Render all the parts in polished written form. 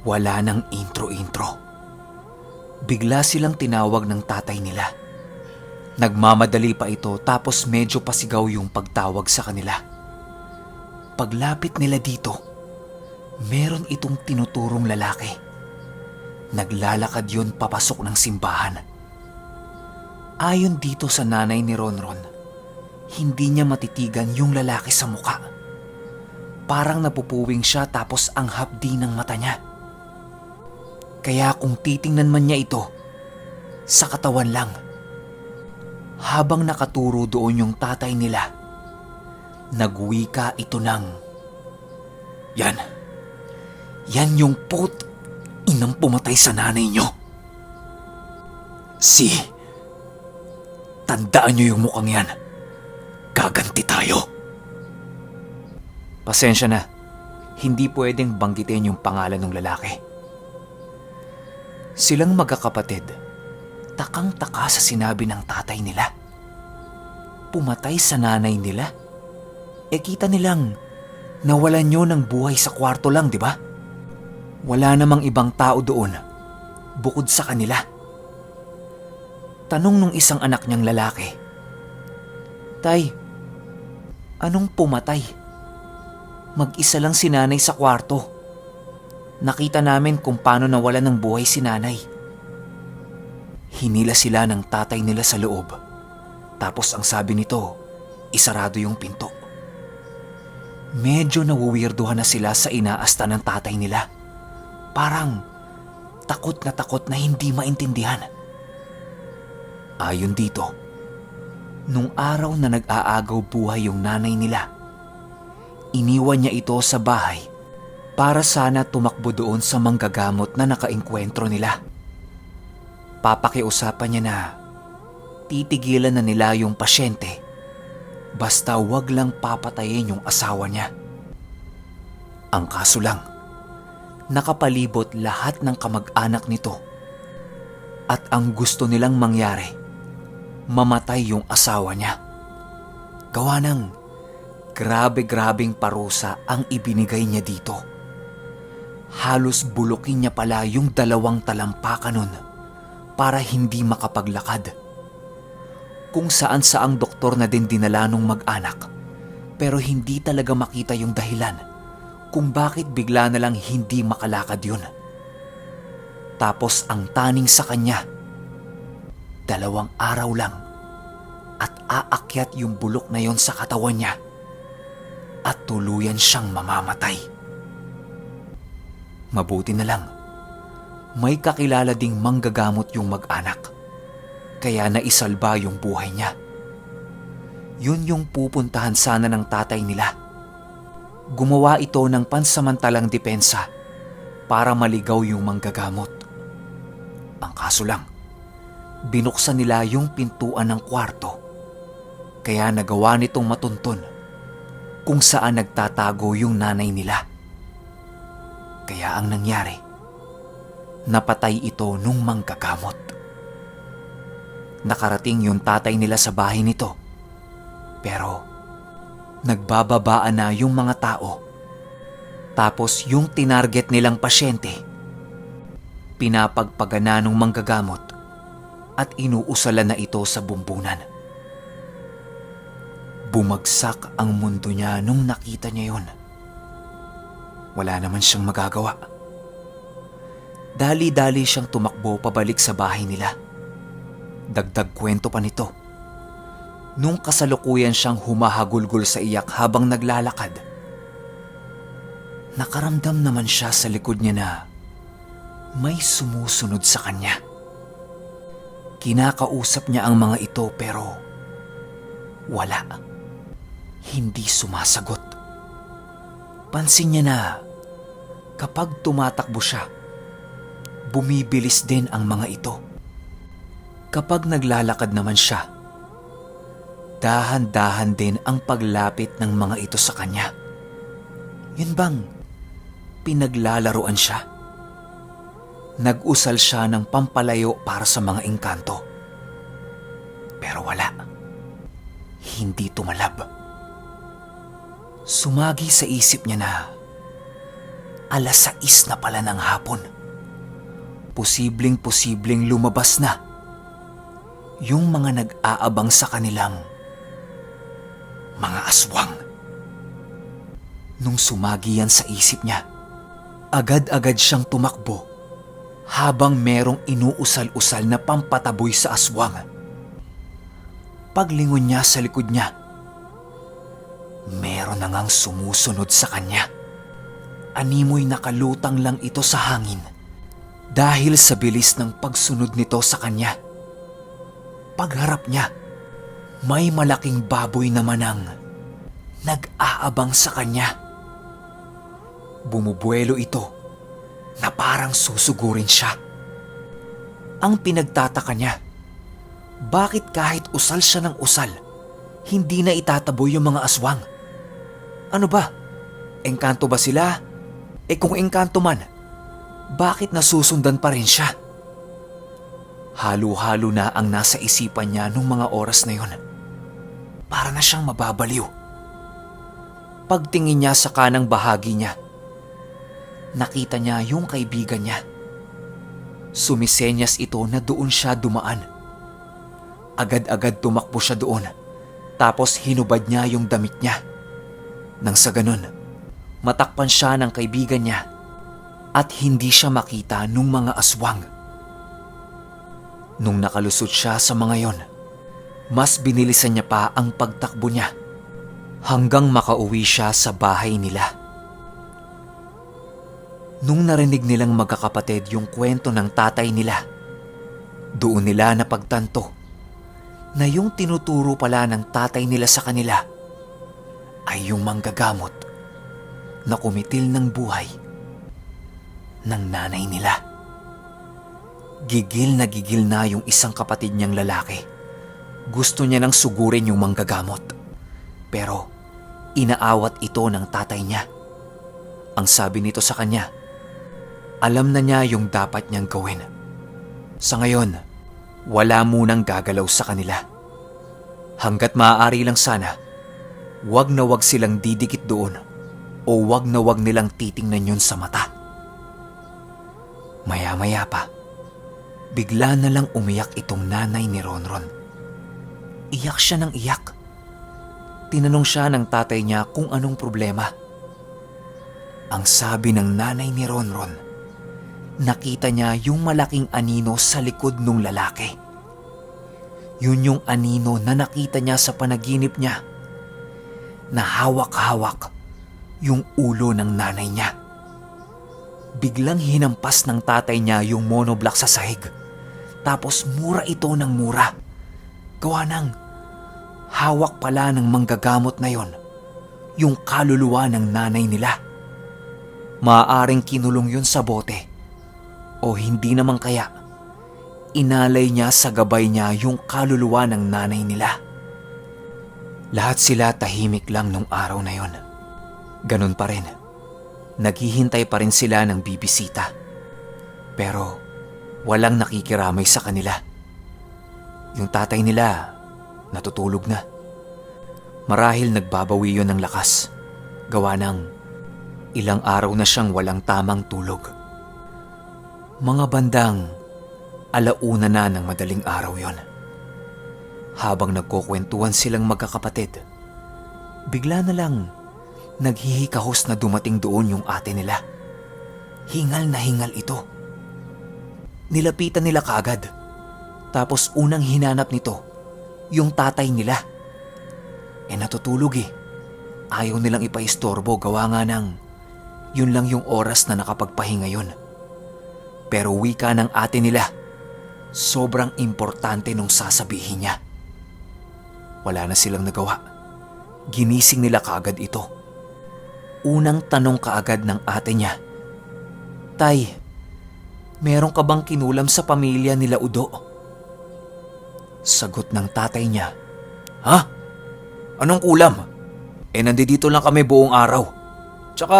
Wala nang intro-intro. Bigla silang tinawag ng tatay nila. Nagmamadali pa ito tapos medyo pasigaw yung pagtawag sa kanila. Paglapit nila dito, meron itong tinuturong lalaki. Naglalakad yun papasok ng simbahan. Ayon dito sa nanay ni Ronron, hindi niya matitigan yung lalaki sa muka. Parang napupuwing siya tapos ang hapdi ng mata niya. Kaya kung titingnan man niya ito, sa katawan lang. Habang nakaturo doon yung tatay nila, nagwika ito ng, Yan yung inang pumatay sa nanay niyo. Tandaan niyo yung mukhang yan. Gaganti tayo. Pasensya na, hindi pwedeng banggitin yung pangalan ng lalaki. Silang magkakapatid, takang-taka sa sinabi ng tatay nila. Pumatay sa nanay nila? Kita nilang nawalan nyo ng buhay sa kwarto lang, di ba? Wala namang ibang tao doon, bukod sa kanila. Tanong nung isang anak niyang lalaki, Tay, anong pumatay? Mag-isa lang si nanay sa kwarto. Nakita namin kung paano nawalan ng buhay si nanay. Hinila sila ng tatay nila sa loob. Tapos ang sabi nito, isarado yung pinto. Medyo nawuwirduhan na sila sa inaasta ng tatay nila. Parang takot na hindi maintindihan. Ayon dito, nung araw na nag-aagaw buhay yung nanay nila, iniwan niya ito sa bahay para sana tumakbo doon sa manggagamot na nakaengkwentro nila. Papakiusapan niya na titigilan na nila yung pasyente basta wag lang papatayin yung asawa niya. Ang kaso lang, nakapalibot lahat ng kamag-anak nito at ang gusto nilang mangyari, mamatay yung asawa niya. Gawa ng grabe-grabing parusa ang ibinigay niya dito. Halos bulukin niya pala yung 2 talampakan nun para hindi makapaglakad. Kung saan-saang doktor na din dinala nung mag-anak, pero hindi talaga makita yung dahilan kung bakit bigla na lang hindi makalakad yun. Tapos ang taning sa kanya, 2 araw lang at aakyat yung bulok na yon sa katawan niya at tuluyan siyang mamamatay. Mabuti na lang, may kakilala ding manggagamot yung mag-anak, kaya naisalba yung buhay niya. Yun yung pupuntahan sana ng tatay nila. Gumawa ito ng pansamantalang depensa para maligaw yung manggagamot. Ang kaso lang, binuksan nila yung pintuan ng kwarto, kaya nagawa nitong matuntun kung saan nagtatago yung nanay nila. Kaya ang nangyari, napatay ito nung manggagamot. Nakarating yung tatay nila sa bahay nito, pero nagbababaan na yung mga tao. Tapos yung tinarget nilang pasyente, pinapagpagana ng manggagamot at inuusalan na ito sa bumbunan. Bumagsak ang mundo niya nung nakita niya yun. Wala naman siyang magagawa. Dali-dali siyang tumakbo pabalik sa bahay nila. Dagdag kwento pa nito, nung kasalukuyan siyang humahagulgol sa iyak habang naglalakad, nakaramdam naman siya sa likod niya na may sumusunod sa kanya. Kinakausap niya ang mga ito pero wala. Hindi sumasagot. Pansin niya na kapag tumatakbo siya, bumibilis din ang mga ito. Kapag naglalakad naman siya, dahan-dahan din ang paglapit ng mga ito sa kanya. Yun bang pinaglalaruan siya? Nag-usal siya ng pampalayo para sa mga engkanto. Pero wala. Hindi tumalab. Sumagi sa isip niya na 6:00 na pala ng hapon. Posibleng lumabas na yung mga nag-aabang sa kanilang mga aswang. Nung sumagi yan sa isip niya, agad-agad siyang tumakbo habang merong inuusal-usal na pampataboy sa aswang. Paglingon niya sa likod niya, meron na ngang sumusunod sa kanya. Animoy nakalutang lang ito sa hangin dahil sa bilis ng pagsunod nito sa kanya. Pagharap niya, may malaking baboy naman ang nag-aabang sa kanya. Bumubuelo ito na parang susugurin siya. Ang pinagtataka niya, bakit kahit usal siya ng usal, hindi na itataboy yung mga aswang? Ano ba? Engkanto ba sila? Kung engkanto man, bakit nasusundan pa rin siya? Halo-halo na ang nasa isipan niya nung mga oras na yon. Para na siyang mababaliw. Pagtingin niya sa kanang bahagi niya, nakita niya yung kaibigan niya. Sumisenyas ito na doon siya dumaan. Agad-agad tumakbo siya doon, tapos hinubad niya yung damit niya. Nang sa ganun, matakpan siya ng kaibigan niya at hindi siya makita nung mga aswang. Nung nakalusot siya sa mga yon, mas binilisan niya pa ang pagtakbo niya hanggang makauwi siya sa bahay nila. Nung narinig nilang magkakapatid yung kwento ng tatay nila, doon nila napagtanto na yung tinuturo pala ng tatay nila sa kanila ay yung manggagamot na kumitil ng buhay ng nanay nila. Gigil na yung isang kapatid niyang lalaki. Gusto niya nang sugurin yung manggagamot, pero inaawat ito ng tatay niya. Ang sabi nito sa kanya, alam na niya yung dapat niyang gawin. Sa ngayon, wala munang gagalaw sa kanila. Hanggat maaari lang sana, wag na wag silang didikit doon o wag na wag nilang titingnan yun sa mata. Maya-maya pa, bigla na lang umiyak itong nanay ni Ronron. Iyak siya ng iyak. Tinanong siya ng tatay niya kung anong problema. Ang sabi ng nanay ni Ronron, nakita niya yung malaking anino sa likod ng lalaki. Yun yung anino na nakita niya sa panaginip niya, na hawak-hawak yung ulo ng nanay niya. Biglang hinampas ng tatay niya yung monoblock sa sahig, tapos mura ito ng mura. Gawa ng hawak pala ng manggagamot na yon yung kaluluwa ng nanay nila. Maaaring kinulong yun sa bote, o hindi naman kaya inalay niya sa gabay niya yung kaluluwa ng nanay nila. Lahat sila tahimik lang nung araw na yon. Ganun pa rin, naghihintay pa rin sila ng bibisita. Pero walang nakikiramay sa kanila. Yung tatay nila natutulog na. Marahil nagbabawi yon ng lakas, gawa ng ilang araw na siyang walang tamang tulog. Mga bandang 1:00 na ng madaling araw yon. Habang nagkukwentuhan silang magkakapatid, bigla na lang naghihikahos na dumating doon yung ate nila. Hingal na hingal ito. Nilapitan nila kaagad, tapos unang hinanap nito yung tatay nila. Natutulog eh. Ayaw nilang ipaistorbo, gawa nga ng yun lang yung oras na nakapagpahinga yun. Pero wika ng ate nila, sobrang importante nung sasabihin niya. Wala na silang nagawa. Ginising nila kaagad ito. Unang tanong kaagad ng ate niya, "Tay, meron ka bang kinulam sa pamilya nila Udo?" Sagot ng tatay niya, "Ha? Anong kulam? Nandito lang kami buong araw. Tsaka,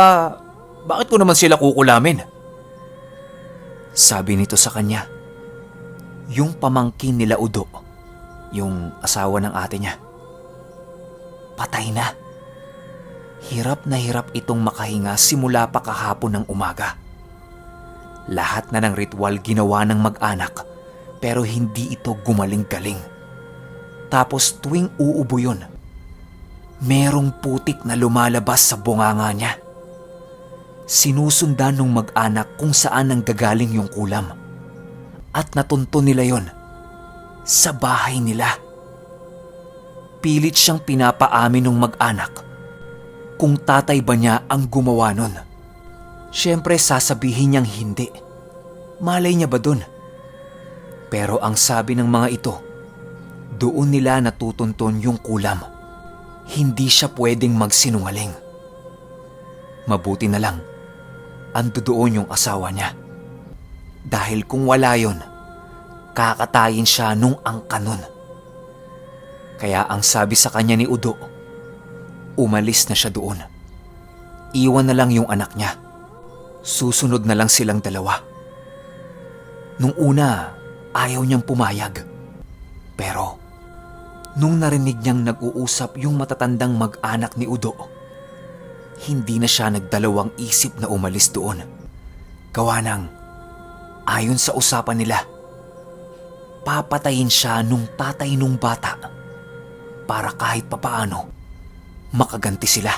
bakit ko naman sila kukulamin?" Sabi nito sa kanya, yung pamangkin nila Udo, yung asawa ng ate niya, patay na. Hirap na hirap itong makahinga simula pa kahapon ng umaga. Lahat na ng ritual ginawa ng mag-anak pero hindi ito gumaling-galing. Tapos tuwing uubo yun, merong putik na lumalabas sa bunganga niya. Sinusundan ng mag-anak kung saan nanggagaling yung kulam. At natunto nila yon sa bahay nila. Pilit siyang pinapaamin ng mag-anak kung tatay ba niya ang gumawa nun. Siyempre sasabihin niyang hindi. Malay niya ba dun? Pero ang sabi ng mga ito, doon nila natutunton yung kulam. Hindi siya pwedeng magsinungaling. Mabuti na lang, ando doon yung asawa niya. Dahil kung wala yon, kakatayin siya nung angka nun. Kaya ang sabi sa kanya ni Udo, umalis na siya doon. Iwan na lang yung anak niya. Susunod na lang silang dalawa. Nung una, ayaw niyang pumayag. Pero, nung narinig niyang nag-uusap yung matatandang mag-anak ni Udo, hindi na siya nagdalawang isip na umalis doon. Gawa ng, ayon sa usapan nila, papatayin siya nung tatay nung bata para kahit papaano makaganti sila.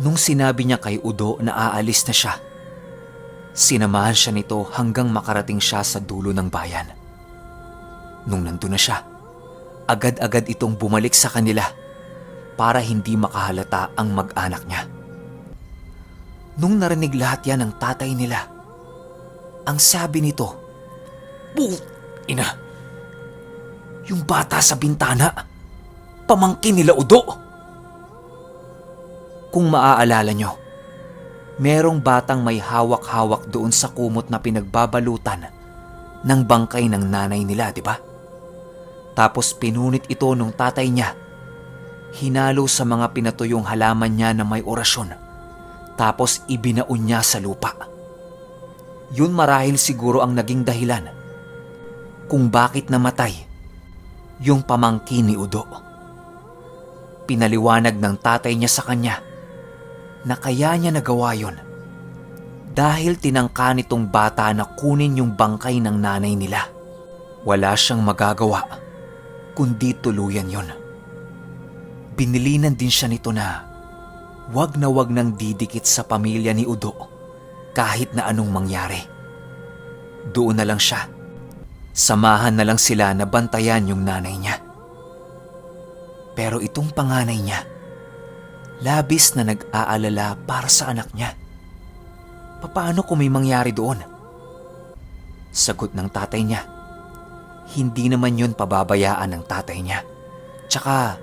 Nung sinabi niya kay Udo na aalis na siya, sinamahan siya nito hanggang makarating siya sa dulo ng bayan. Nung nandun na siya, agad-agad itong bumalik sa kanila para hindi makahalata ang mag-anak niya. Nung narinig lahat yan ng tatay nila, ang sabi nito, ina, yung bata sa bintana, pamangkin nila Udo. Kung maaalala nyo, merong batang may hawak-hawak doon sa kumot na pinagbabalutan ng bangkay ng nanay nila, di ba? Tapos pinunit ito nung tatay niya. Hinalo sa mga pinatuyong halaman niya na may orasyon. Tapos ibinaon niya sa lupa. Yun marahil siguro ang naging dahilan kung bakit namatay yung pamangkin ni Udo. Pinaliwanag ng tatay niya sa kanya na kaya niya nagawa yun dahil tinangka nitong bata na kunin yung bangkay ng nanay nila. Wala siyang magagawa kundi tuluyan yun. Binilinan din siya nito na wag nang didikit sa pamilya ni Udo kahit na anong mangyari. Doon na lang siya. Samahan na lang sila na bantayan yung nanay niya. Pero itong panganay niya, labis na nag-aalala para sa anak niya. Paano kung may mangyari doon? Sagot ng tatay niya, hindi naman yun pababayaan ng tatay niya. Tsaka,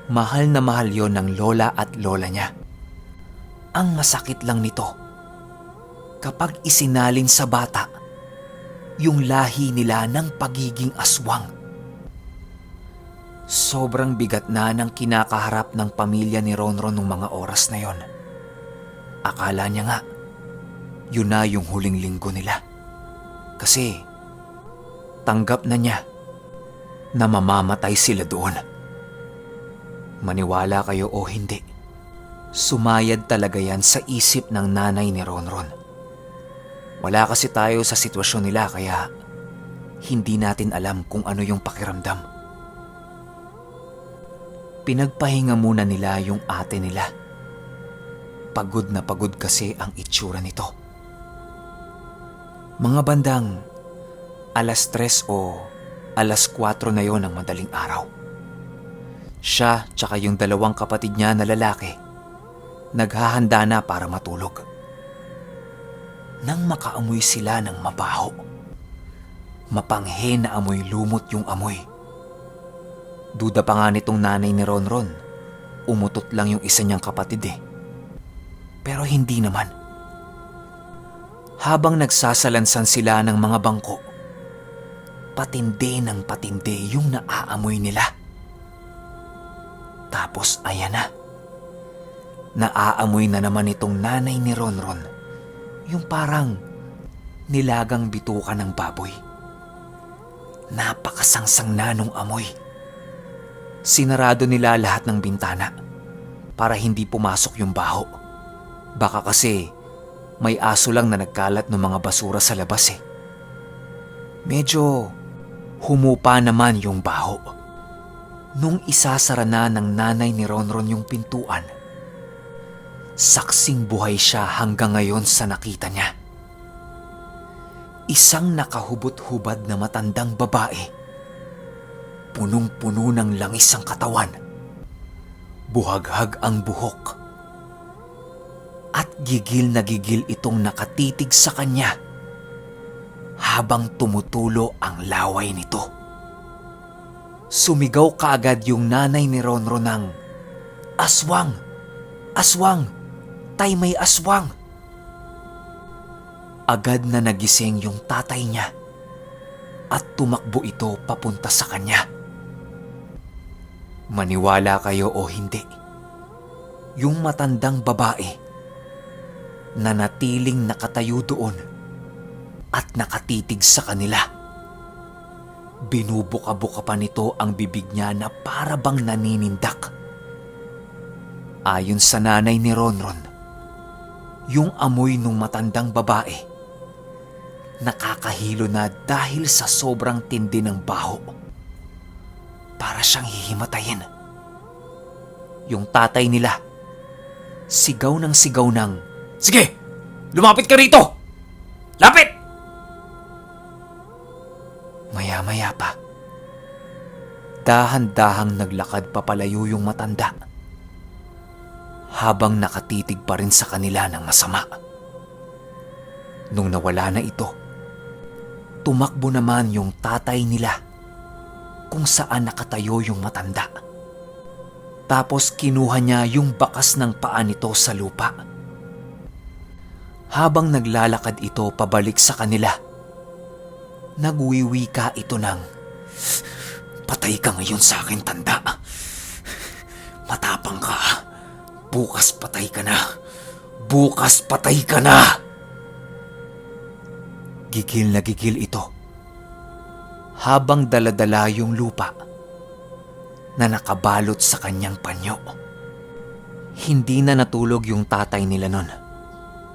mahal na mahal yun ng lola at lola niya. Ang masakit lang nito, kapag isinalin sa bata, yung lahi nila ng pagiging aswang. Sobrang bigat na ng kinakaharap ng pamilya ni Ronron nung mga oras na yon. Akala niya nga, yun na yung huling linggo nila. Kasi, tanggap na niya na mamamatay sila doon. Maniwala kayo o hindi, sumayad talaga yan sa isip ng nanay ni Ronron. Wala kasi tayo sa sitwasyon nila kaya hindi natin alam kung ano yung pakiramdam. Pinagpahinga muna nila yung ate nila. Pagod na pagod kasi ang itsura nito. Mga bandang 3:00 o 4:00 na yon ng madaling araw. Siya tsaka yung 2 kapatid niya na lalaki naghahanda na para matulog. Nang makaamoy sila ng mabaho, mapanghe na amoy lumot yung amoy. Duda pa nga nitong nanay ni Ronron, umutot lang yung isa niyang kapatid eh. Pero hindi naman. Habang nagsasalansan sila ng mga bangko, patindi ng patindi yung naaamoy nila. Tapos ayan na. Naaamoy na naman itong nanay ni Ronron, yung parang nilagang bituka ng baboy. Napakasangsang na nung amoy. Sinarado nila lahat ng bintana. para hindi pumasok yung baho. Baka kasi may aso lang na nagkalat ng mga basura sa labas eh. Medyo humupa naman yung baho. Nung isasara na ng nanay ni Ronron yung pintuan, saksing buhay siya hanggang ngayon sa nakita niya. Isang nakahubot-hubad na matandang babae. Punong-puno ng langis ang katawan. Buhaghag ang buhok. At gigil na gigil itong nakatitig sa kanya habang tumutulo ang laway nito. Sumigaw kaagad yung nanay ni Ronron ng, "Aswang! Aswang! Tay, may aswang!" Agad na nagising yung tatay niya at tumakbo ito papunta sa kanya. Maniwala kayo o hindi, yung matandang babae nanatiling nakatayo doon at nakatitig sa kanila. Binubuka-buka pa nito ang bibig niya na para bang naninindak. Ayon sa nanay ni Ronron, yung amoy ng matandang babae nakakahilo na dahil sa sobrang tindi ng baho. Para siyang hihimatayin. Yung tatay nila, sigaw ng, "Sige! Lumapit ka rito! Lapit!" Maya-maya pa, dahan-dahang naglakad papalayo yung matanda habang nakatitig pa rin sa kanila ng masama. Nung nawala na ito, tumakbo naman yung tatay nila kung saan nakatayo yung matanda. Tapos kinuha niya yung bakas ng paa nito sa lupa. Habang naglalakad ito pabalik sa kanila, nagwiwika ito ng, "Patay ka ngayon sa akin, tanda. Matapang ka. Bukas patay ka na. Bukas patay ka na." Gigil na gigil ito habang daladala yung lupa na nakabalot sa kanyang panyo. Hindi na natulog yung tatay nila nun.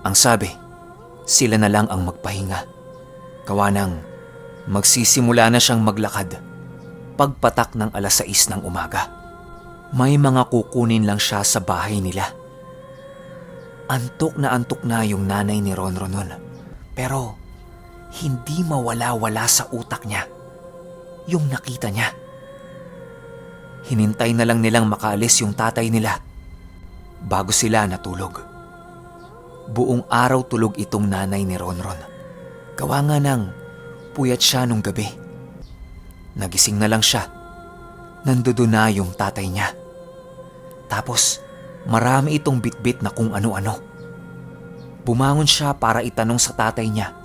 Ang sabi, sila na lang ang magpahinga. Gawa ng magsisimula na siyang maglakad pagpatak ng 6:00 ng umaga. May mga kukunin lang siya sa bahay nila. Antok na yung nanay ni Ronron nun. Pero hindi mawala-wala sa utak niya yung nakita niya. Hinintay na lang nilang makaalis yung tatay nila bago sila natulog. Buong araw tulog itong nanay ni Ronron. Gawa nga ng puyat siya nung gabi. Nagising na lang siya. Nandoon na yung tatay niya. Tapos marami itong bitbit na kung ano-ano. Bumangon siya para itanong sa tatay niya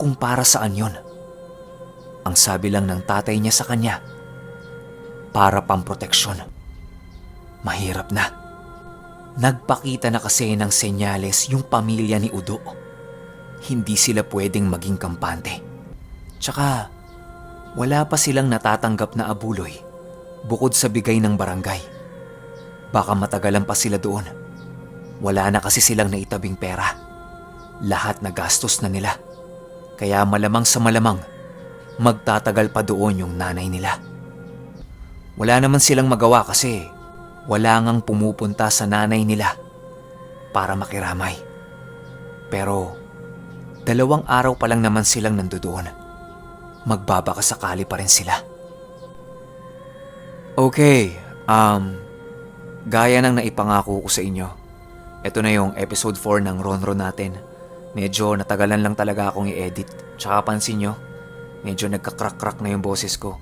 kung para saan yon. Ang sabi lang ng tatay niya sa kanya, para pamproteksyon. Mahirap na. Nagpakita na kasi ng senyales yung pamilya ni Udo. Hindi sila pwedeng maging kampante. Tsaka wala pa silang natatanggap na abuloy bukod sa bigay ng barangay. Baka matagalan pa sila doon. Wala na kasi silang naitabing pera. Lahat na gastos na nila. Kaya malamang sa malamang, magtatagal pa doon yung nanay nila. Wala naman silang magawa kasi wala ngang pumupunta sa nanay nila para makiramay. Pero 2 araw pa lang naman silang nandoon. Magbabaka sakali pa rin sila. Okay, gaya ng naipangako ko sa inyo, ito na yung episode 4 ng Ronron natin. Medyo natagalan lang talaga akong i-edit. Tsaka pansin nyo, medyo nagkakrak-krak na yung boses ko.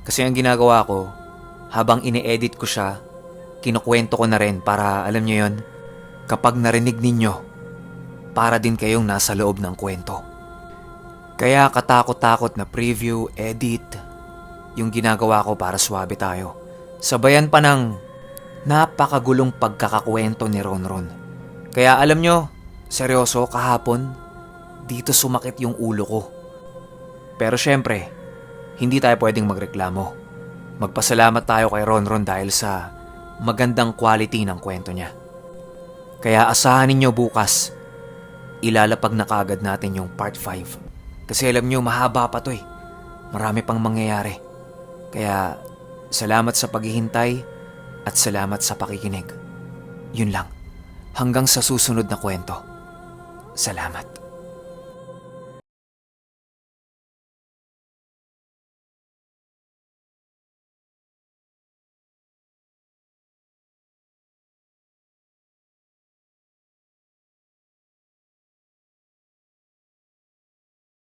Kasi ang ginagawa ko, habang ini-edit ko siya, kinukwento ko na rin para alam nyo yon, kapag narinig ninyo, para din kayong nasa loob ng kwento. Kaya katakot-takot na preview, edit, yung ginagawa ko para swabe tayo. Sabayan pa ng napakagulong pagkakakwento ni Ronron. Kaya alam nyo, seryoso kahapon, dito sumakit yung ulo ko. Pero syempre, hindi tayo pwedeng magreklamo. Magpasalamat tayo kay Ronron dahil sa magandang quality ng kwento niya. Kaya asahan ninyo bukas, ilalapag na kaagad natin yung part 5. Kasi alam nyo, mahaba pa to eh. Marami pang mangyayari. Kaya salamat sa paghihintay at salamat sa pakikinig. Yun lang. Hanggang sa susunod na kwento. Salamat.